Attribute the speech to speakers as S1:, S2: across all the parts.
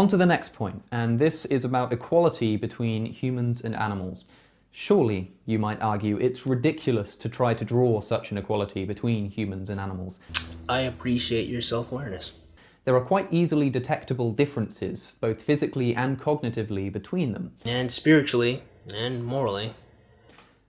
S1: On to the next point, and this is about equality between humans and animals. Surely, you might argue, it's ridiculous to try to draw such an equality between humans and animals.
S2: I appreciate your self-awareness.
S1: There are quite easily detectable differences, both physically and cognitively, between them.
S2: And spiritually, and morally.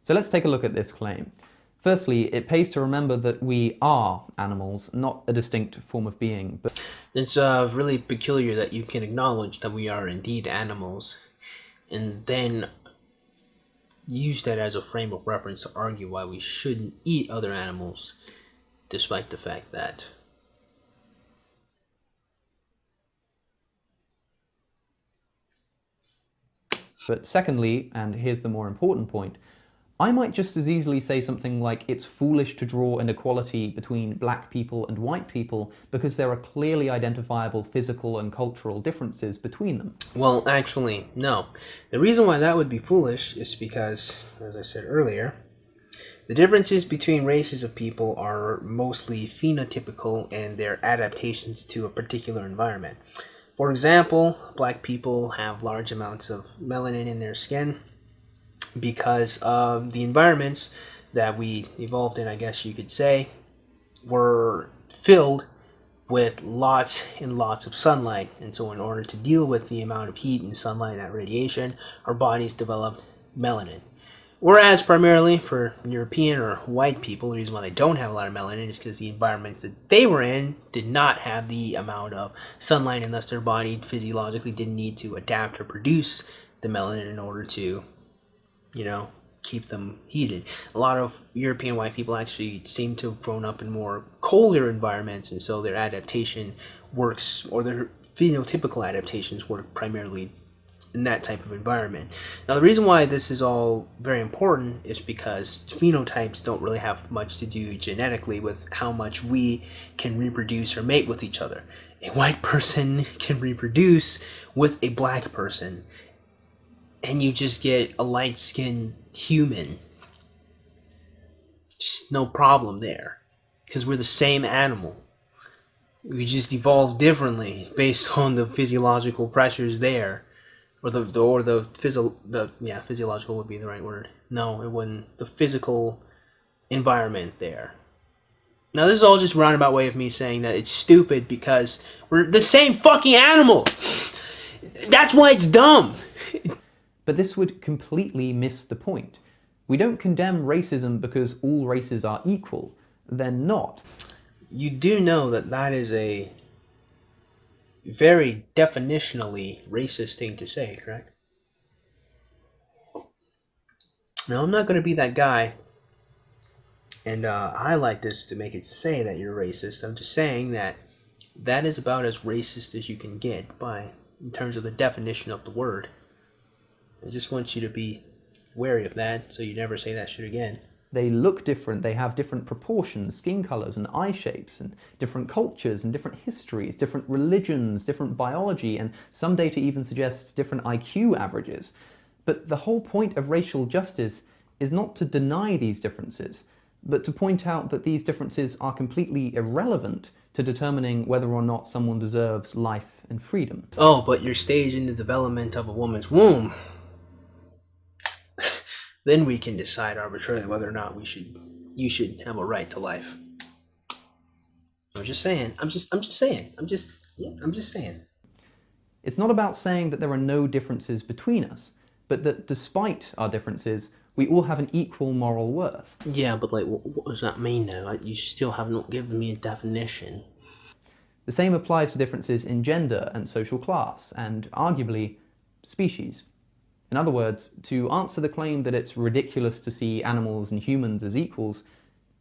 S1: So let's take a look at this claim. Firstly, it pays to remember that we are animals, not a distinct form of being. But
S2: it's really peculiar that you can acknowledge that we are indeed animals, and then use that as a frame of reference to argue why we shouldn't eat other animals, despite the fact that
S1: But secondly, and here's the more important point, I might just as easily say something like it's foolish to draw an equality between black people and white people because there are clearly identifiable physical and cultural differences between them.
S2: Well, actually, no. The reason why that would be foolish is because, as I said earlier, the differences between races of people are mostly phenotypical and their adaptations to a particular environment. For example, black people have large amounts of melanin in their skin because of the environments that we evolved in, I guess you could say, were filled with lots and lots of sunlight. And so in order to deal with the amount of heat and sunlight and that radiation, our bodies developed melanin. Whereas primarily for European or white people, the reason why they don't have a lot of melanin is because the environments that they were in did not have the amount of sunlight, and thus their body physiologically didn't need to adapt or produce the melanin in order to, keep them heated. A lot of European white people actually seem to have grown up in more colder environments, and so their adaptation works, or their phenotypical adaptations work primarily in that type of environment. Now, the reason why this is all very important is because phenotypes don't really have much to do genetically with how much we can reproduce or mate with each other. A white person can reproduce with a black person, and you just get a light-skinned human. Just no problem there, because we're the same animal. We just evolved differently based on the physiological pressures there. Physiological would be the right word. No, it wouldn't. The physical environment there. Now, this is all just a roundabout way of me saying that it's stupid because we're the same fucking animal. That's why it's dumb.
S1: But this would completely miss the point. We don't condemn racism because all races are equal. They're not.
S2: You do know that that is a very definitionally racist thing to say, correct? Now, I'm not going to be that guy and highlight this to make it say that you're racist. I'm just saying that that is about as racist as you can get in terms of the definition of the word. I just want you to be wary of that so you never say that shit again.
S1: They look different, they have different proportions, skin colors and eye shapes, and different cultures and different histories, different religions, different biology, and some data even suggests different IQ averages. But the whole point of racial justice is not to deny these differences, but to point out that these differences are completely irrelevant to determining whether or not someone deserves life and freedom.
S2: Oh, but your stage in the development of a woman's womb, then we can decide arbitrarily whether or not you should have a right to life. I'm just saying.
S1: It's not about saying that there are no differences between us, but that despite our differences, we all have an equal moral worth.
S2: Yeah, but what does that mean though? You still haven't given me a definition.
S1: The same applies to differences in gender and social class, and arguably, species. In other words, to answer the claim that it's ridiculous to see animals and humans as equals,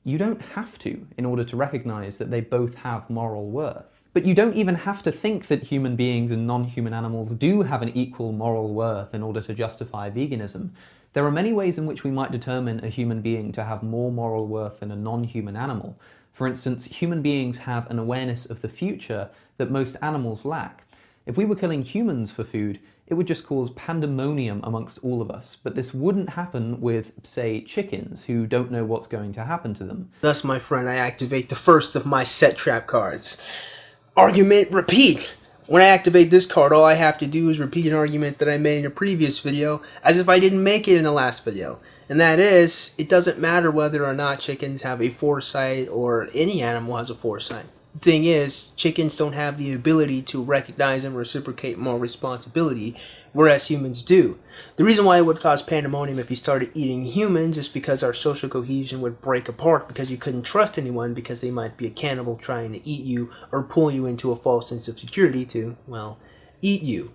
S1: you don't have to in order to recognize that they both have moral worth. But you don't even have to think that human beings and non-human animals do have an equal moral worth in order to justify veganism. There are many ways in which we might determine a human being to have more moral worth than a non-human animal. For instance, human beings have an awareness of the future that most animals lack. If we were killing humans for food, it would just cause pandemonium amongst all of us. But this wouldn't happen with, say, chickens, who don't know what's going to happen to them.
S2: Thus, my friend, I activate the first of my set trap cards. Argument repeat. When I activate this card, all I have to do is repeat an argument that I made in a previous video, as if I didn't make it in the last video. And that is, it doesn't matter whether or not chickens have a foresight or any animal has a foresight. The thing is, chickens don't have the ability to recognize and reciprocate moral responsibility, whereas humans do. The reason why it would cause pandemonium if you started eating humans is because our social cohesion would break apart, because you couldn't trust anyone because they might be a cannibal trying to eat you or pull you into a false sense of security to, well, eat you.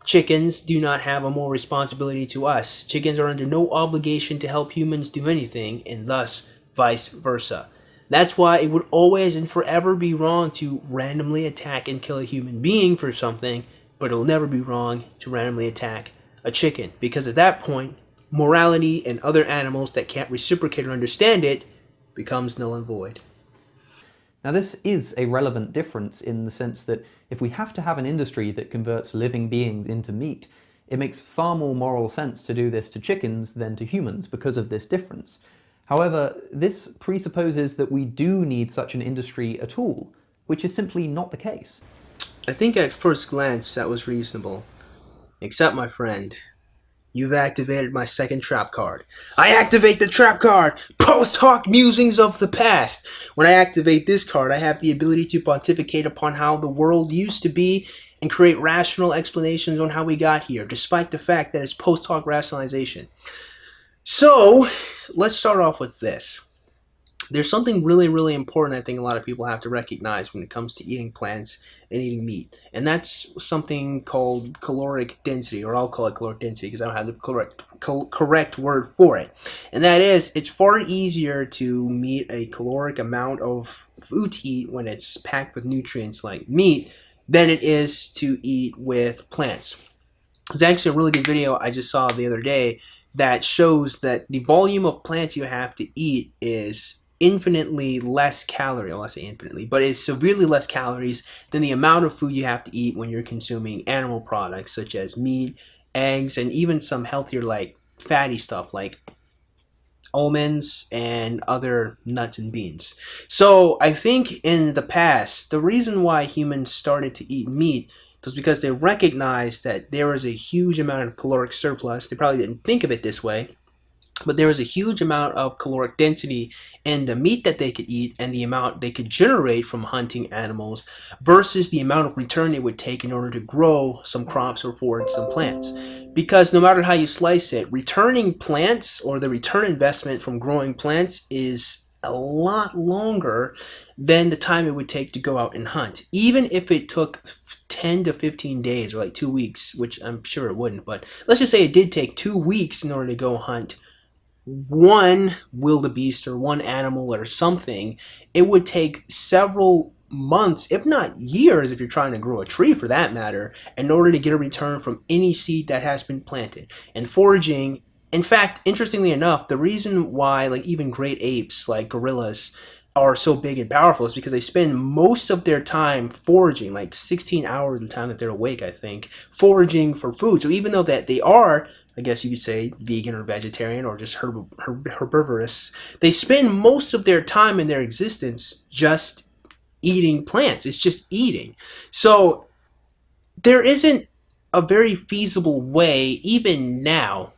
S2: Chickens do not have a moral responsibility to us. Chickens are under no obligation to help humans do anything, and thus vice versa. That's why it would always and forever be wrong to randomly attack and kill a human being for something, but it'll never be wrong to randomly attack a chicken, because at that point, morality and other animals that can't reciprocate or understand it becomes null and void.
S1: Now this is a relevant difference in the sense that if we have to have an industry that converts living beings into meat, it makes far more moral sense to do this to chickens than to humans because of this difference. However, this presupposes that we do need such an industry at all, which is simply not the case.
S2: I think at first glance that was reasonable. Except, my friend, you've activated my second trap card. I activate the trap card! Post hoc musings of the past! When I activate this card, I have the ability to pontificate upon how the world used to be and create rational explanations on how we got here, despite the fact that it's post hoc rationalization. So, let's start off with this. There's something really, really important I think a lot of people have to recognize when it comes to eating plants and eating meat. And that's something called caloric density, or I'll call it caloric density because I don't have the correct word for it. And that is, it's far easier to meet a caloric amount of food to eat when it's packed with nutrients like meat than it is to eat with plants. There's actually a really good video I just saw the other day that shows that the volume of plants you have to eat is infinitely less calorie, well I say infinitely, but it's severely less calories than the amount of food you have to eat when you're consuming animal products such as meat, eggs, and even some healthier like fatty stuff like almonds and other nuts and beans. So I think in the past, the reason why humans started to eat meat was because they recognized that there was a huge amount of caloric surplus. They probably didn't think of it this way, but there was a huge amount of caloric density in the meat that they could eat and the amount they could generate from hunting animals versus the amount of return it would take in order to grow some crops or forage some plants. Because no matter how you slice it, returning plants or the return investment from growing plants is a lot longer than the time it would take to go out and hunt. Even if it took 10 to 15 days or like 2 weeks, which I'm sure it wouldn't, but let's just say it did take 2 weeks in order to go hunt one wildebeest or one animal or something, it would take several months, if not years, if you're trying to grow a tree for that matter, in order to get a return from any seed that has been planted. And foraging, in fact, interestingly enough, the reason why like even great apes like gorillas are so big and powerful is because they spend most of their time foraging, like 16 hours of the time that they're awake, I think, foraging for food. So even though that they are, I guess you could say, vegan or vegetarian or just herbivorous, they spend most of their time in their existence just eating plants. It's just eating. So there isn't a very feasible way, even now.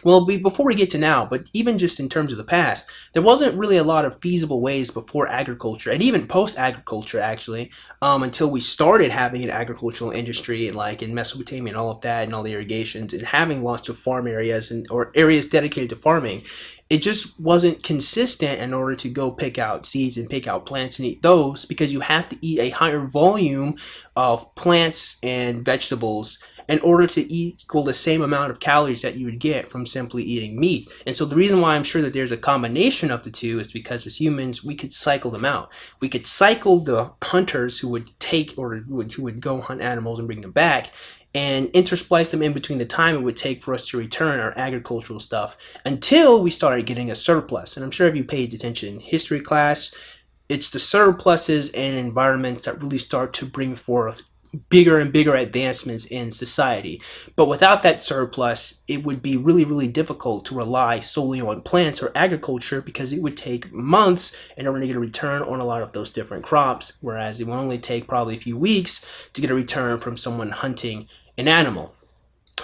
S2: Well, before we get to now, but even just in terms of the past, there wasn't really a lot of feasible ways before agriculture, and even post-agriculture, actually, until we started having an agricultural industry, like in Mesopotamia and all of that, and all the irrigations, and having lots of farm areas or areas dedicated to farming. It just wasn't consistent in order to go pick out seeds and pick out plants and eat those, because you have to eat a higher volume of plants and vegetables in order to equal the same amount of calories that you would get from simply eating meat. And so the reason why I'm sure that there's a combination of the two is because as humans, we could cycle them out. We could cycle the hunters who would take or who would go hunt animals and bring them back, and intersplice them in between the time it would take for us to return our agricultural stuff until we started getting a surplus. And I'm sure if you paid attention in history class, it's the surpluses and environments that really start to bring forth bigger and bigger advancements in society. But without that surplus, it would be really, really difficult to rely solely on plants or agriculture, because it would take months in order to get a return on a lot of those different crops, whereas it would only take probably a few weeks to get a return from someone hunting an animal.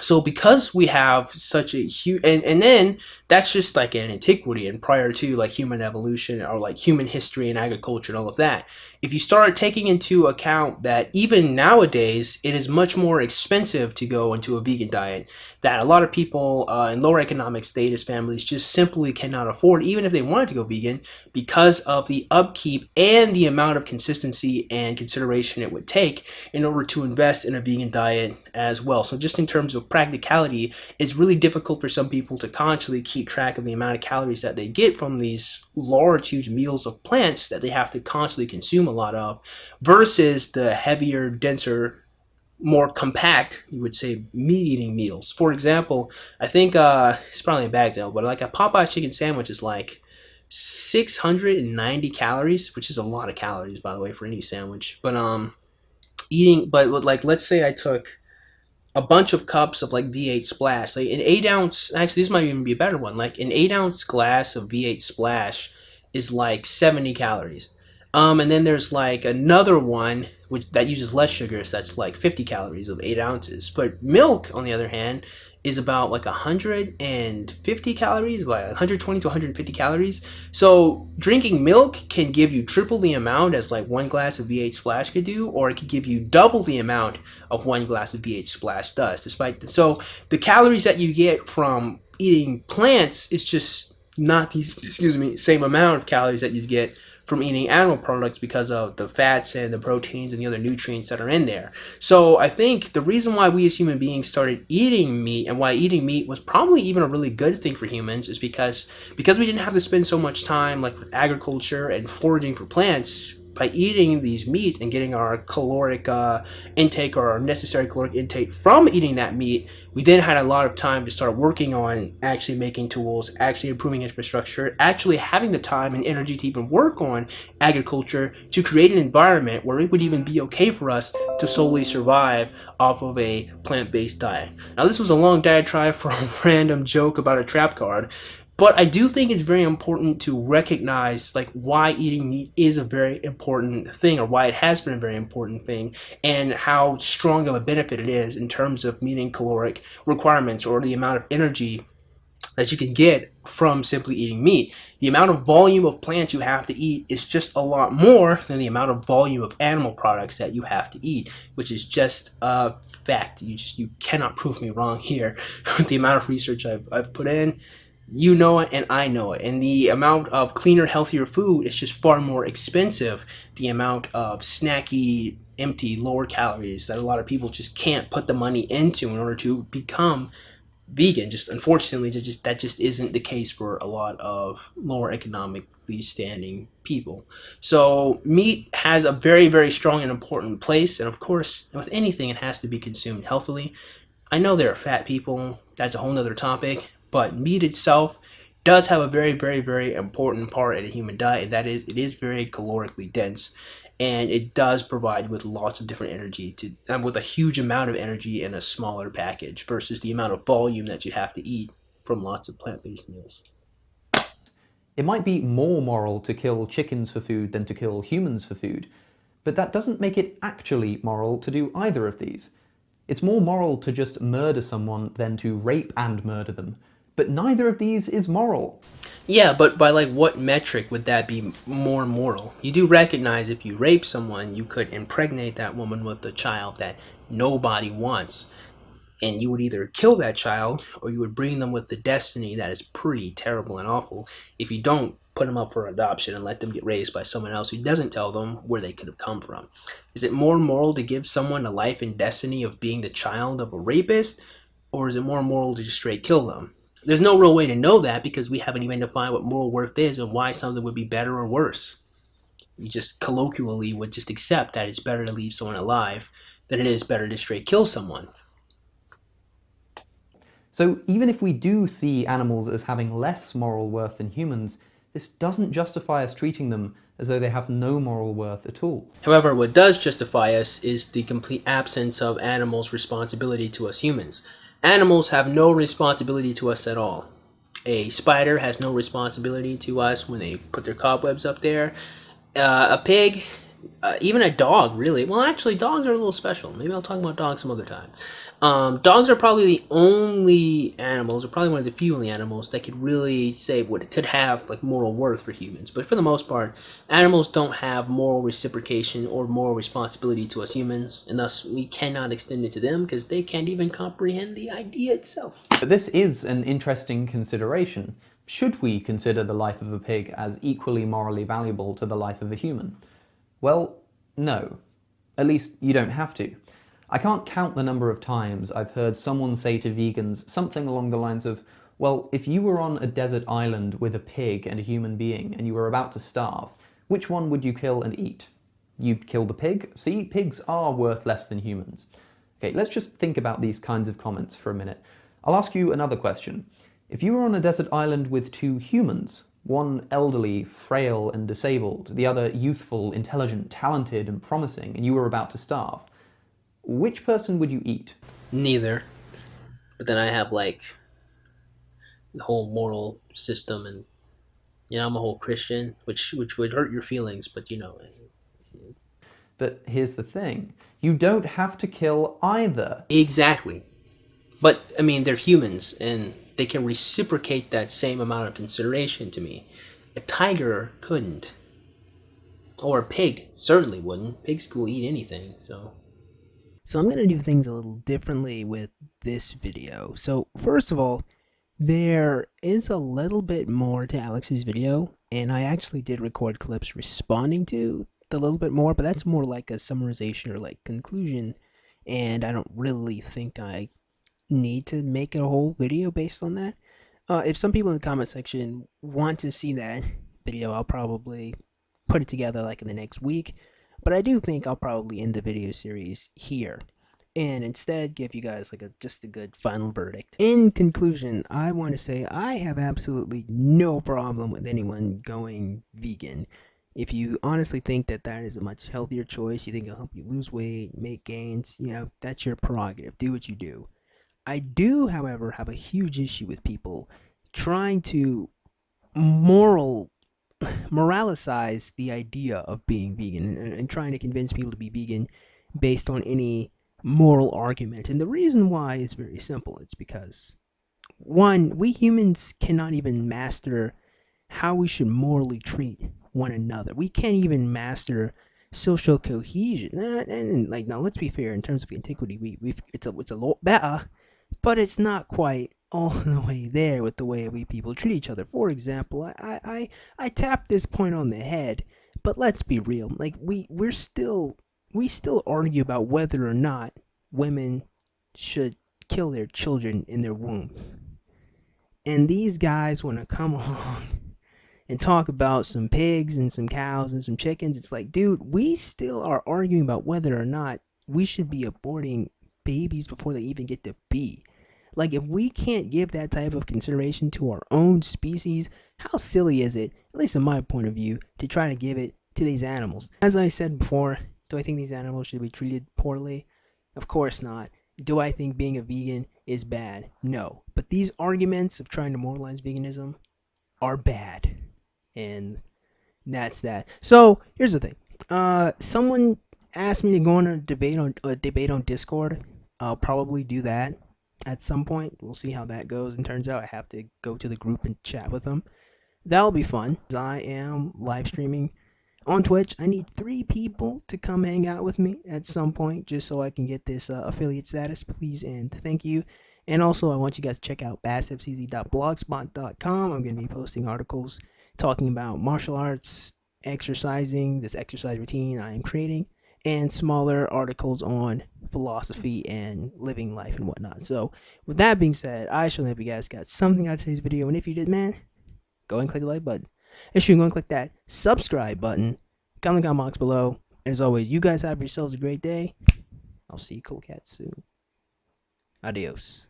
S2: So because we have such a huge, and then that's just like in antiquity and prior to like human evolution or like human history and agriculture and all of that. If you start taking into account that even nowadays it is much more expensive to go into a vegan diet, that a lot of people in lower economic status families just simply cannot afford, even if they wanted to go vegan, because of the upkeep and the amount of consistency and consideration it would take in order to invest in a vegan diet as well. So just in terms of practicality, it's really difficult for some people to consciously keep track of the amount of calories that they get from these large, huge meals of plants that they have to constantly consume a lot of, versus the heavier, denser, more compact, you would say, meat-eating meals. For example, I think it's probably a bad example, but like a Popeye's chicken sandwich is like 690 calories, which is a lot of calories, by the way, for any sandwich. But like, let's say I took a bunch of cups of like V8 Splash, like an 8 ounce. Actually, this might even be a better one. Like an 8 ounce glass of V8 Splash is like 70 calories. And then there's like another one that uses less sugar, so that's like 50 calories of 8 ounces. But milk, on the other hand, is about like 150 calories, like 120 to 150 calories. So drinking milk can give you triple the amount as like one glass of V8 Splash could do, or it could give you double the amount of one glass of V8 Splash does. So the calories that you get from eating plants is just not the same amount of calories that you'd get from eating animal products, because of the fats and the proteins and the other nutrients that are in there. So I think the reason why we as human beings started eating meat, and why eating meat was probably even a really good thing for humans, is because we didn't have to spend so much time like with agriculture and foraging for plants. By eating these meats and getting our caloric intake, or our necessary caloric intake from eating that meat, we then had a lot of time to start working on actually making tools, actually improving infrastructure, actually having the time and energy to even work on agriculture, to create an environment where it would even be okay for us to solely survive off of a plant-based diet. Now, this was a long diatribe for a random joke about a trap card, but I do think it's very important to recognize like why eating meat is a very important thing, or why it has been a very important thing, and how strong of a benefit it is in terms of meeting caloric requirements, or the amount of energy that you can get from simply eating meat. The amount of volume of plants you have to eat is just a lot more than the amount of volume of animal products that you have to eat, which is just a fact. You cannot prove me wrong here. With the amount of research I've put in, you know it and I know it. And the amount of cleaner, healthier food is just far more expensive. The amount of snacky, empty, lower calories that a lot of people just can't put the money into in order to become vegan. Just unfortunately, that just isn't the case for a lot of lower economically standing people. So meat has a very, very strong and important place. And of course, with anything, it has to be consumed healthily. I know there are fat people. That's a whole nother topic. But meat itself does have a very, very, very important part in a human diet, and that is it is very calorically dense, and it does provide with lots of different energy, with a huge amount of energy in a smaller package, versus the amount of volume that you have to eat from lots of plant-based meals.
S1: It might be more moral to kill chickens for food than to kill humans for food, but that doesn't make it actually moral to do either of these. It's more moral to just murder someone than to rape and murder them. But neither of these is moral.
S2: Yeah, but by like what metric would that be more moral? You do recognize if you rape someone, you could impregnate that woman with a child that nobody wants. And you would either kill that child, or you would bring them with the destiny that is pretty terrible and awful if you don't put them up for adoption and let them get raised by someone else who doesn't tell them where they could have come from. Is it more moral to give someone a life and destiny of being the child of a rapist, or is it more moral to just straight kill them? There's no real way to know that, because we haven't even defined what moral worth is and why something would be better or worse. You just colloquially would just accept that it's better to leave someone alive than it is better to straight kill someone.
S1: So even if we do see animals as having less moral worth than humans, this doesn't justify us treating them as though they have no moral worth at all.
S2: However, what does justify us is the complete absence of animals' responsibility to us humans. Animals have no responsibility to us at all. A spider has no responsibility to us when they put their cobwebs up there. A pig, even a dog, really. Well, actually, dogs are a little special. Maybe I'll talk about dogs some other time. Dogs are probably the only animals, or probably one of the few only animals that could really say what it could have like moral worth for humans. But for the most part, animals don't have moral reciprocation or moral responsibility to us humans, and thus we cannot extend it to them because they can't even comprehend the idea itself.
S1: But this is an interesting consideration. Should we consider the life of a pig as equally morally valuable to the life of a human? Well, no. At least you don't have to. I can't count the number of times I've heard someone say to vegans something along the lines of, well, if you were on a desert island with a pig and a human being and you were about to starve, which one would you kill and eat? You'd kill the pig? See, pigs are worth less than humans. Okay, let's just think about these kinds of comments for a minute. I'll ask you another question. If you were on a desert island with two humans, one elderly, frail and disabled, the other youthful, intelligent, talented and promising, and you were about to starve, which person would you eat?
S2: Neither. But then I have like the whole moral system, and I'm a whole Christian, which would hurt your feelings, but
S1: But here's the thing. You don't have to kill either.
S2: Exactly. But I mean, they're humans, and they can reciprocate that same amount of consideration to me. A tiger couldn't. Or a pig certainly wouldn't. Pigs will eat anything, so I'm going to do things a little differently with this video. So first of all, there is a little bit more to Alex's video, and I actually did record clips responding to the little bit more, but that's more like a summarization or like conclusion, and I don't really think I need to make a whole video based on that. If some people in the comment section want to see that video, I'll probably put it together like in the next week. But I do think I'll probably end the video series here and instead give you guys like just a good final verdict. In conclusion, I want to say I have absolutely no problem with anyone going vegan. If you honestly think that that is a much healthier choice, you think it'll help you lose weight, make gains, that's your prerogative. Do what you do. I do, however, have a huge issue with people trying to moralize the idea of being vegan and trying to convince people to be vegan based on any moral argument. And the reason why is very simple. It's because, one, we humans cannot even master how we should morally treat one another. We can't even master social cohesion. And like, now let's be fair, in terms of antiquity, it's a lot better, but it's not quite all the way there with the way we people treat each other. For example, I tapped this point on the head, but let's be real. Like we still argue about whether or not women should kill their children in their womb. And these guys want to come along and talk about some pigs and some cows and some chickens. It's like, dude, we still are arguing about whether or not we should be aborting babies before they even get to be. Like, if we can't give that type of consideration to our own species, how silly is it, at least in my point of view, to try to give it to these animals? As I said before, do I think these animals should be treated poorly? Of course not. Do I think being a vegan is bad? No. But these arguments of trying to moralize veganism are bad. And that's that. So, here's the thing. Someone asked me to go on a debate on Discord. I'll probably do that at some point. We'll see how that goes. And turns out I have to go to the group and chat with them. That'll be fun. I am live streaming on Twitch. I need 3 people to come hang out with me at some point, just so I can get this affiliate status, please and thank you. And also, I want you guys to check out BASSFZz.blogspot.com. I'm going to be posting articles talking about martial arts, exercising, this exercise routine I am creating, and smaller articles on philosophy and living life and whatnot. So, with that being said, I surely hope you guys got something out of today's video. And if you did, man, go and click the like button. If you go and click that subscribe button, comment in the comment box below. As always, you guys have yourselves a great day. I'll see you cool cats soon. Adios.